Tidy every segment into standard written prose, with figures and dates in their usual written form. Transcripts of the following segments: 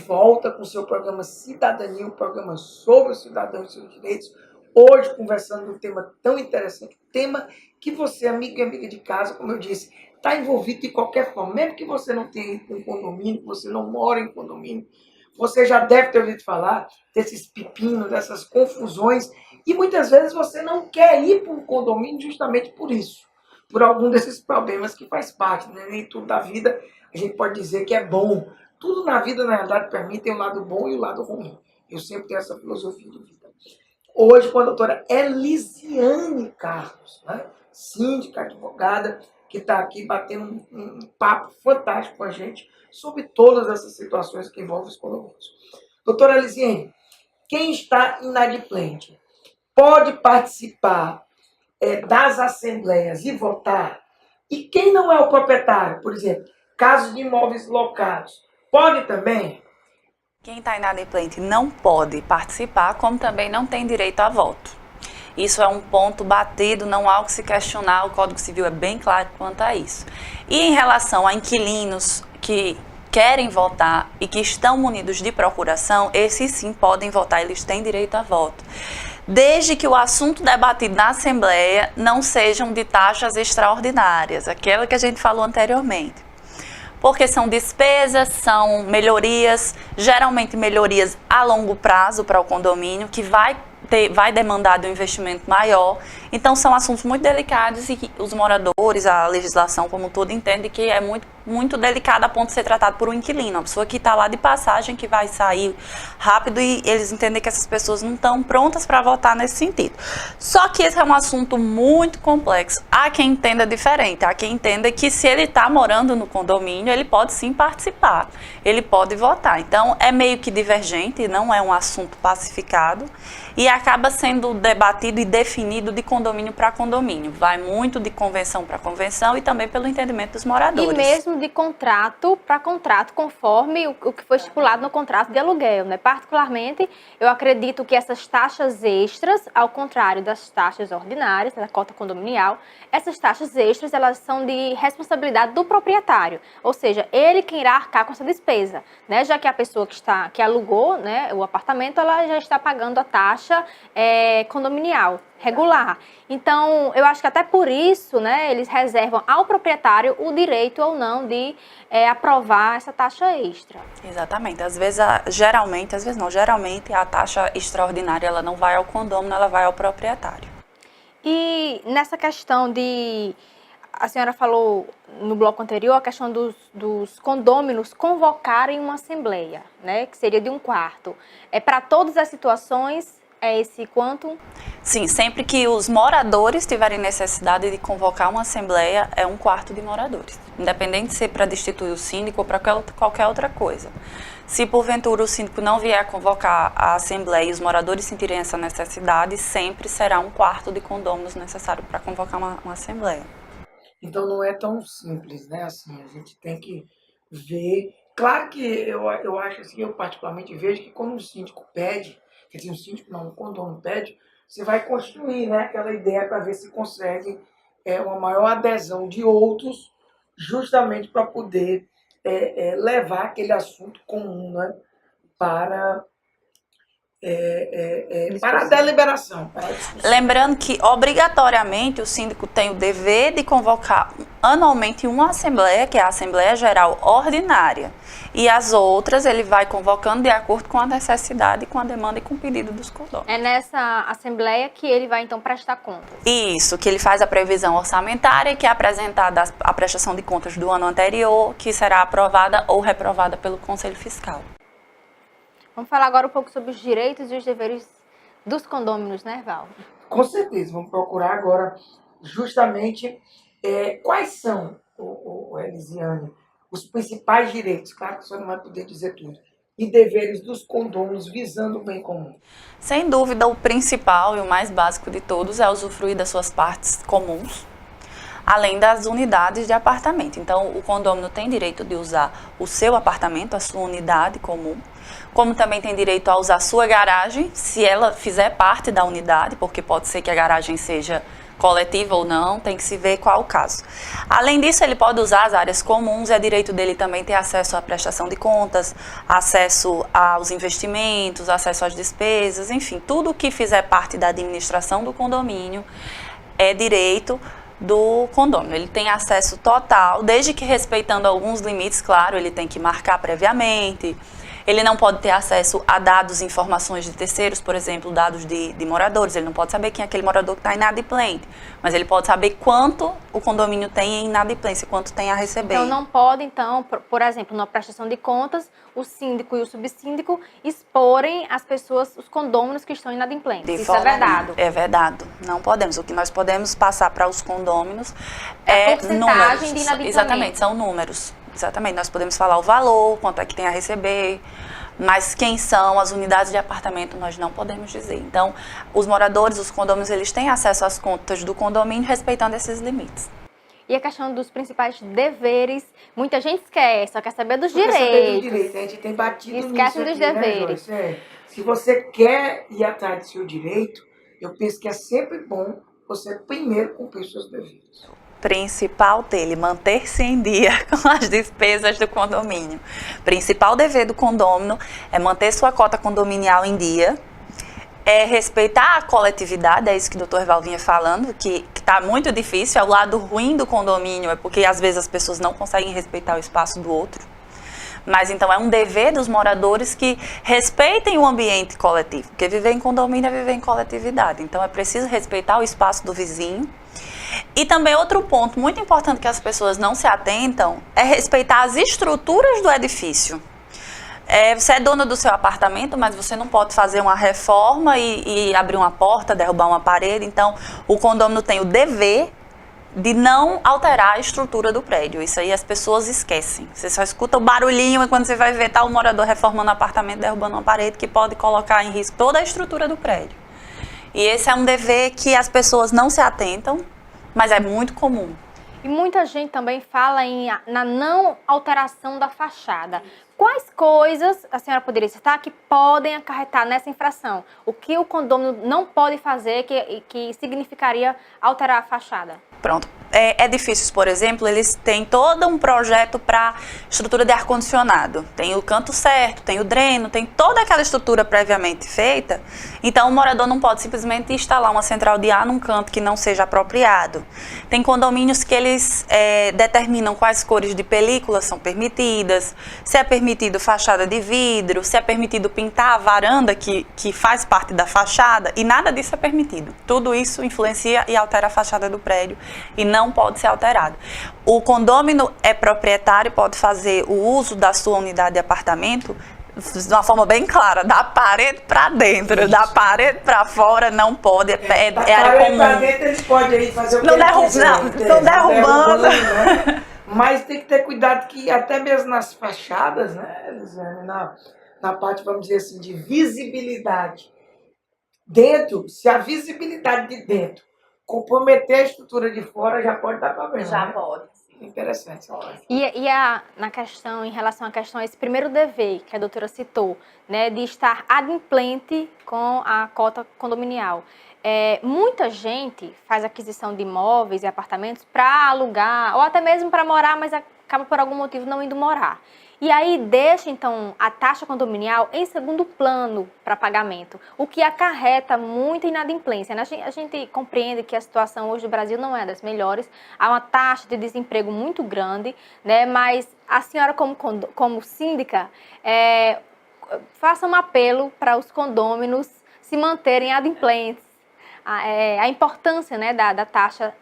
volta com o seu programa Cidadania, um programa sobre o cidadão e seus direitos. Hoje, conversando de um tema tão interessante, um tema que você, amigo e amiga de casa, como eu disse, está envolvido de qualquer forma. Mesmo que você não tenha um condomínio, que você não mora em condomínio, você já deve ter ouvido falar desses pepinos, dessas confusões, e muitas vezes você não quer ir para um condomínio justamente por isso, por algum desses problemas que faz parte, né? Nem tudo da vida a gente pode dizer que é bom. Tudo na vida, na verdade, para mim, tem o lado bom e o lado ruim. Eu sempre tenho essa filosofia de vida. Hoje, com a doutora Elisiane Carlos, né? Síndica, advogada, que está aqui batendo um papo fantástico com a gente sobre todas essas situações que envolvem os condomínios. Doutora Elisiane, quem está inadimplente pode participar das assembleias e votar? E quem não é o proprietário, por exemplo, casos de imóveis locados, pode também? Quem está inadimplente não pode participar, como também não tem direito a voto. Isso é um ponto batido, não há o que se questionar, o Código Civil é bem claro quanto a isso. E em relação a inquilinos que querem votar e que estão munidos de procuração, esses sim podem votar, eles têm direito a voto. Desde que o assunto debatido na Assembleia não sejam de taxas extraordinárias, aquela que a gente falou anteriormente. Porque são despesas, são melhorias, geralmente melhorias a longo prazo para o condomínio, que vai demandar de um investimento maior. Então, são assuntos muito delicados e que os moradores, a legislação como um todo, entende que é muito delicado a ponto de ser tratado por um inquilino, uma pessoa que está lá de passagem, que vai sair rápido, e eles entendem que essas pessoas não estão prontas para votar nesse sentido. Só que esse é um assunto muito complexo. Há quem entenda diferente, há quem entenda que se ele está morando no condomínio, ele pode sim participar, ele pode votar. Então, é meio que divergente, não é um assunto pacificado, e acaba sendo debatido e definido de condomínio para condomínio. Vai muito de convenção para convenção e também pelo entendimento dos moradores. E mesmo de contrato para contrato, conforme o que foi estipulado no contrato de aluguel, né? Particularmente, eu acredito que essas taxas extras, ao contrário das taxas ordinárias, da cota condominial, essas taxas extras, elas são de responsabilidade do proprietário, ou seja, ele quem irá arcar com essa despesa, né? Já que a pessoa que alugou, né, o apartamento, ela já está pagando a taxa condominial regular. Então, eu acho que até por isso, né, eles reservam ao proprietário o direito ou não de aprovar essa taxa extra. Exatamente. Geralmente a taxa extraordinária ela não vai ao condômino, ela vai ao proprietário. E nessa questão a senhora falou no bloco anterior, a questão dos condôminos convocarem uma assembleia, né, que seria de um quarto. Para todas as situações, é esse quanto? Sim, sempre que os moradores tiverem necessidade de convocar uma assembleia, é um quarto de moradores. Independente de ser para destituir o síndico ou para qualquer outra coisa. Se porventura o síndico não vier a convocar a assembleia e os moradores sentirem essa necessidade, sempre será um quarto de condôminos necessário para convocar uma assembleia. Então não é tão simples, né? Assim, a gente tem que ver. Claro que eu acho assim, eu particularmente vejo que quando o síndico pede, quer dizer, um síndico não, um condomínio pede, você vai construir, né, aquela ideia para ver se consegue uma maior adesão de outros, justamente para poder levar aquele assunto comum, né, para a deliberação. Lembrando que, obrigatoriamente, o síndico tem o dever de convocar anualmente uma assembleia, que é a Assembleia Geral Ordinária. E as outras ele vai convocando de acordo com a necessidade, com a demanda e com o pedido dos condôminos. É nessa assembleia que ele vai, então, prestar contas? Isso, que ele faz a previsão orçamentária, que é apresentada a prestação de contas do ano anterior, que será aprovada ou reprovada pelo Conselho Fiscal. Vamos falar agora um pouco sobre os direitos e os deveres dos condôminos, né, Val? Com certeza, vamos procurar agora justamente quais são, Elisiane, os principais direitos, claro que você não vai poder dizer tudo, e deveres dos condôminos visando o bem comum. Sem dúvida, o principal e o mais básico de todos é usufruir das suas partes comuns, além das unidades de apartamento. Então, o condômino tem direito de usar o seu apartamento, a sua unidade comum, como também tem direito a usar a sua garagem, se ela fizer parte da unidade, porque pode ser que a garagem seja coletiva ou não, tem que se ver qual o caso. Além disso, ele pode usar as áreas comuns, é direito dele também ter acesso à prestação de contas, acesso aos investimentos, acesso às despesas, enfim, tudo que fizer parte da administração do condomínio é direito do condômino. Ele tem acesso total, desde que respeitando alguns limites, claro, ele tem que marcar previamente. Ele não pode ter acesso a dados e informações de terceiros, por exemplo, dados de moradores. Ele não pode saber quem é aquele morador que está inadimplente, mas ele pode saber quanto o condomínio tem em inadimplência, quanto tem a receber. Então, não pode, então, por exemplo, na prestação de contas, o síndico e o subsíndico exporem as pessoas, os condôminos que estão inadimplentes. Isso é vedado. É vedado. Não podemos. O que nós podemos passar para os condôminos é porcentagem números. De inadimplemento. Exatamente, são números. Exatamente, nós podemos falar o valor, quanto é que tem a receber, mas quem são as unidades de apartamento nós não podemos dizer. Então, os moradores, os condôminos, eles têm acesso às contas do condomínio respeitando esses limites. E a questão dos principais deveres, muita gente esquece, só quer saber dos Quer saber direitos. do direito, a gente tem batido Esquecem nisso dos aqui, deveres. Né, Joyce? Se você quer ir atrás do seu direito, eu penso que é sempre bom você primeiro cumprir os seus deveres. Principal dele, manter-se em dia com as despesas do condomínio. Principal dever do condômino é manter sua cota condominial em dia, é respeitar a coletividade, é isso que o doutor Val vinha falando, que está muito difícil, é o lado ruim do condomínio, é porque às vezes as pessoas não conseguem respeitar o espaço do outro. Mas então é um dever dos moradores que respeitem o ambiente coletivo, porque viver em condomínio é viver em coletividade, então é preciso respeitar o espaço do vizinho. E também outro ponto muito importante que as pessoas não se atentam é respeitar as estruturas do edifício. Você é dona do seu apartamento, mas você não pode fazer uma reforma e abrir uma porta, derrubar uma parede. Então, o condômino tem o dever de não alterar a estrutura do prédio. Isso aí as pessoas esquecem. Você só escuta o barulhinho e quando você vai ver, tá o morador reformando o apartamento, derrubando uma parede que pode colocar em risco toda a estrutura do prédio. E esse é um dever que as pessoas não se atentam, mas é muito comum. E muita gente também fala na não alteração da fachada. Quais coisas a senhora poderia citar que podem acarretar nessa infração? O que o condômino não pode fazer que significaria alterar a fachada? Pronto. Edifícios, por exemplo, eles têm todo um projeto para estrutura de ar-condicionado. Tem o canto certo, tem o dreno, tem toda aquela estrutura previamente feita. Então, o morador não pode simplesmente instalar uma central de ar num canto que não seja apropriado. Tem condomínios que eles determinam quais cores de película são permitidas, se é permitido fachada de vidro, se é permitido pintar a varanda que faz parte da fachada, e nada disso é permitido. Tudo isso influencia e altera a fachada do prédio e não pode ser alterado. O condômino é proprietário e pode fazer o uso da sua unidade de apartamento de uma forma bem clara, da parede para dentro, isso. Da parede para fora não pode, é área comum. Para dentro eles podem aí fazer o que não estão derrubando. Né? Mas tem que ter cuidado que até mesmo nas fachadas, né, Elisiane, na parte, vamos dizer assim, de visibilidade, dentro, se a visibilidade de dentro comprometer a estrutura de fora, já pode dar problema. Já né? pode. Interessante. Na questão, em relação à questão, esse primeiro dever que a doutora citou, né, de estar adimplente com a cota condominial. Muita gente faz aquisição de imóveis e apartamentos para alugar, ou até mesmo para morar, mas acaba por algum motivo não indo morar. E aí deixa, então, a taxa condominial em segundo plano para pagamento, o que acarreta muita inadimplência. Né? A gente compreende que a situação hoje do Brasil não é das melhores, há uma taxa de desemprego muito grande, né? Mas a senhora, como síndica, faça um apelo para os condôminos se manterem adimplentes, a importância, né, da taxa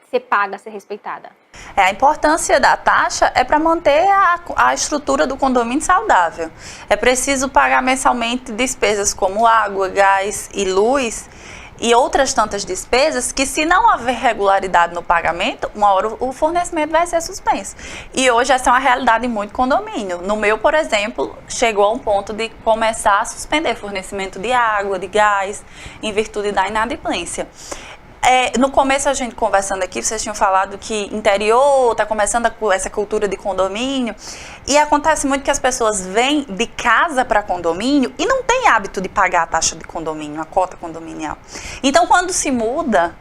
ser paga, ser respeitada. A importância da taxa é para manter a estrutura do condomínio saudável. É preciso pagar mensalmente despesas como água, gás e luz e outras tantas despesas que, se não haver regularidade no pagamento, uma hora o fornecimento vai ser suspenso. E hoje essa é uma realidade em muito condomínio. No meu, por exemplo, chegou a um ponto de começar a suspender fornecimento de água, de gás, em virtude da inadimplência. No começo, a gente conversando aqui, vocês tinham falado que interior está começando essa cultura de condomínio, e acontece muito que as pessoas vêm de casa para condomínio e não têm hábito de pagar a taxa de condomínio, a cota condominial. Então, quando se muda,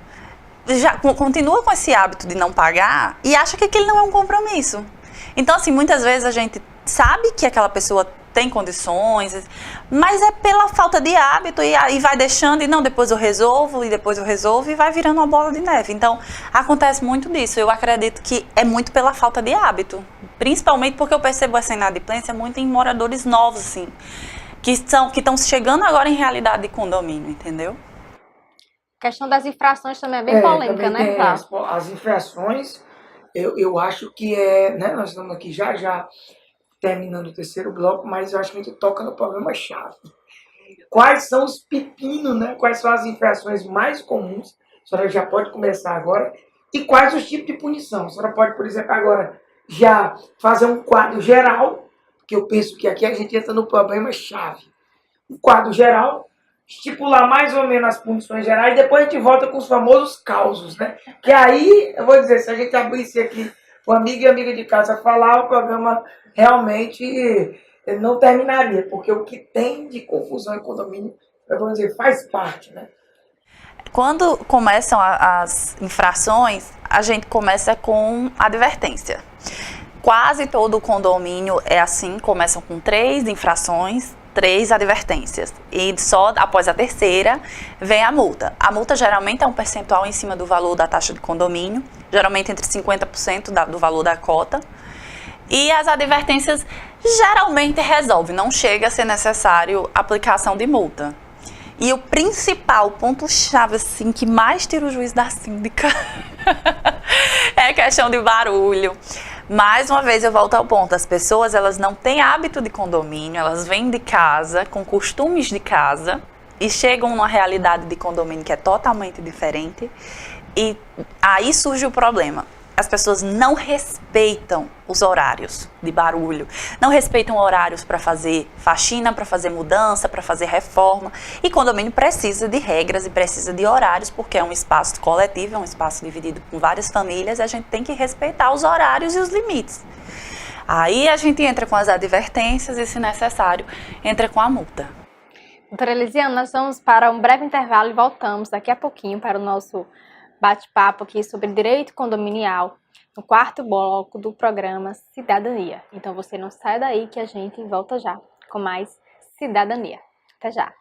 já continua com esse hábito de não pagar e acha que aquele não é um compromisso. Então, assim, muitas vezes a gente sabe que aquela pessoa tem condições, mas é pela falta de hábito e aí vai deixando e não, depois eu resolvo e vai virando uma bola de neve. Então, acontece muito disso. Eu acredito que é muito pela falta de hábito, principalmente porque eu percebo essa inadimplência muito em moradores novos, assim, que estão chegando agora em realidade de condomínio, entendeu? A questão das infrações também é bem polêmica, também né, tem Flávio? as infrações, eu acho que né, nós estamos aqui já terminando o terceiro bloco, mas eu acho que a gente toca no problema-chave. Quais são os pepinos, né? Quais são as infrações mais comuns? A senhora já pode começar agora. E quais os tipos de punição? A senhora pode, por exemplo, agora já fazer um quadro geral, que eu penso que aqui a gente entra no problema-chave. Um quadro geral, estipular mais ou menos as punições gerais, e depois a gente volta com os famosos causos, né? Que aí, eu vou dizer, se a gente abrisse aqui o amigo e amiga de casa falar, o programa realmente não terminaria, porque o que tem de confusão em condomínio, eu vou dizer, faz parte, né? Quando começam as infrações, a gente começa com advertência. Quase todo condomínio é assim, começam com 3 infrações, 3 advertências. E só após a terceira vem a multa. A multa geralmente é um percentual em cima do valor da taxa de condomínio, geralmente entre 50% do valor da cota. E as advertências geralmente resolvem, não chega a ser necessário aplicação de multa. E o principal ponto-chave, assim, que mais tira o juiz da síndica é a questão de barulho. Mais uma vez eu volto ao ponto, as pessoas elas não têm hábito de condomínio, elas vêm de casa, com costumes de casa, e chegam numa realidade de condomínio que é totalmente diferente, e aí surge o problema. As pessoas não respeitam os horários de barulho, não respeitam horários para fazer faxina, para fazer mudança, para fazer reforma. E condomínio precisa de regras e precisa de horários, porque é um espaço coletivo, é um espaço dividido com várias famílias, e a gente tem que respeitar os horários e os limites. Aí a gente entra com as advertências e, se necessário, entra com a multa. Doutora Elisiane, nós vamos para um breve intervalo e voltamos daqui a pouquinho para o nosso bate-papo aqui sobre direito condominial, no 4º bloco do programa Cidadania. Então você não sai daí que a gente volta já com mais Cidadania. Até já!